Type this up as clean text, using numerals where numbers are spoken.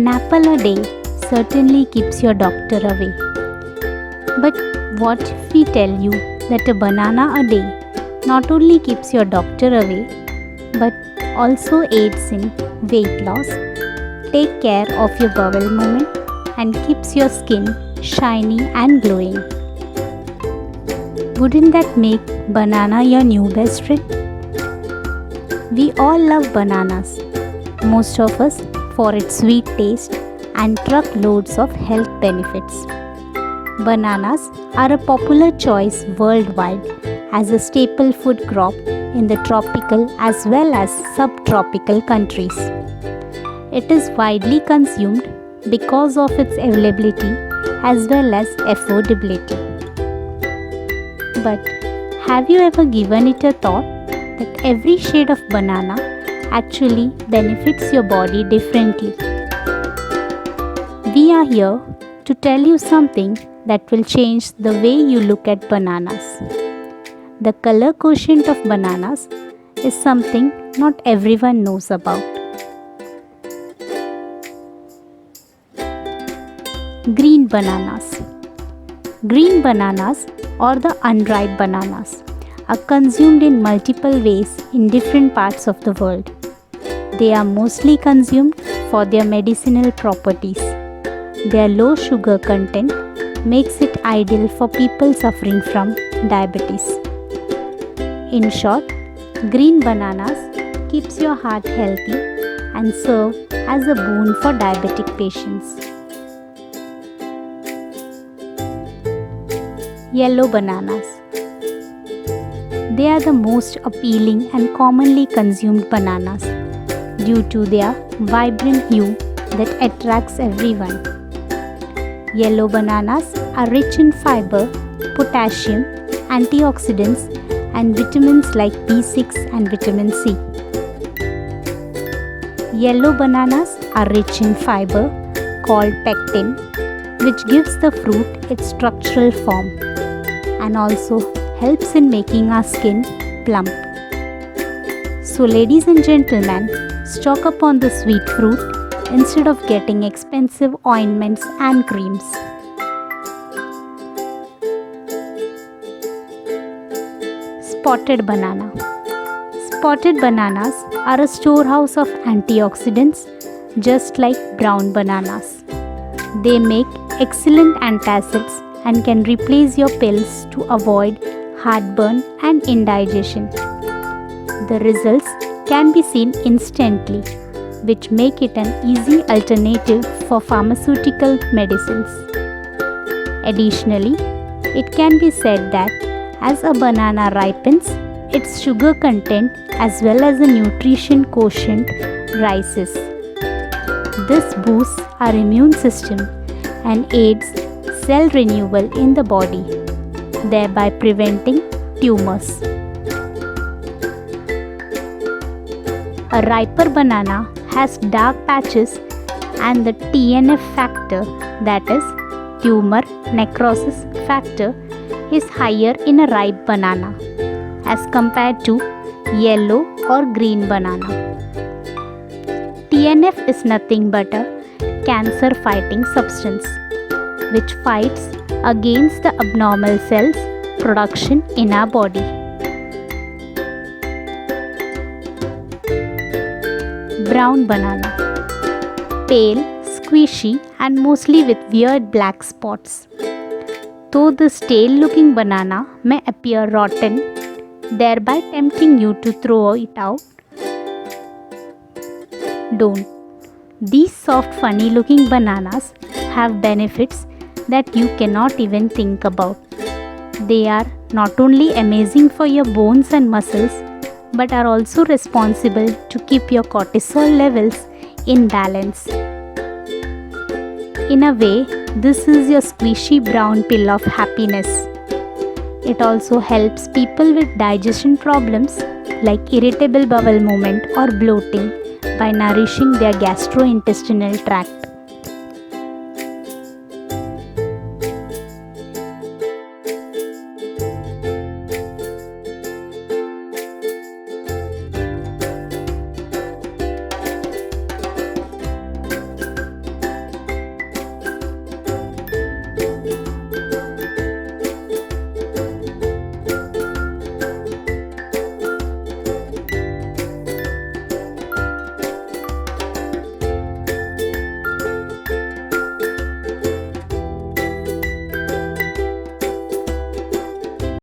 An apple a day certainly keeps your doctor away. But what if we tell you that a banana a day not only keeps your doctor away but also aids in weight loss, take care of your bowel movement, and keeps your skin shiny and glowing? Wouldn't that make banana your new best friend? We all love bananas, most of us for its sweet taste and truckloads of health benefits. Bananas are a popular choice worldwide as a staple food crop in the tropical as well as subtropical countries. It is widely consumed because of its availability as well as affordability. But have you ever given it a thought that every shade of banana actually benefits your body differently? We are here to tell you something that will change the way you look at bananas. The color quotient of bananas is something not everyone knows about. Green bananas. Green bananas, or the unripe bananas, are consumed in multiple ways in different parts of the world. They are mostly consumed for their medicinal properties. Their low sugar content makes it ideal for people suffering from diabetes. In short, green bananas keeps your heart healthy and serve as a boon for diabetic patients. Yellow bananas. They are the most appealing and commonly consumed bananas due to their vibrant hue that attracts everyone. Yellow bananas are rich in fiber, potassium, antioxidants, and vitamins like B6 and vitamin C. Yellow bananas are rich in fiber called pectin, which gives the fruit its structural form and also helps in making our skin plump. So ladies and gentlemen, stock up on the sweet fruit instead of getting expensive ointments and creams. Spotted banana. Spotted bananas are a storehouse of antioxidants just like brown bananas. They make excellent antacids and can replace your pills to avoid heartburn and indigestion. The results can be seen instantly, which make it an easy alternative for pharmaceutical medicines. Additionally, it can be said that as a banana ripens, its sugar content as well as the nutrition quotient rises. This boosts our immune system and aids cell renewal in the body, thereby preventing tumors. A riper banana has dark patches and the TNF factor, that is tumor necrosis factor, is higher in a ripe banana as compared to yellow or green banana. TNF is nothing but a cancer fighting substance which fights against the abnormal cells production in our body. Brown banana. Pale, squishy and mostly with weird black spots. Though the stale looking banana may appear rotten, thereby tempting you to throw it out, don't. These soft funny looking bananas have benefits that you cannot even think about. They are not only amazing for your bones and muscles, but are also responsible to keep your cortisol levels in balance. In a way, this is your squishy brown pill of happiness. It also helps people with digestion problems like irritable bowel movement or bloating by nourishing their gastrointestinal tract.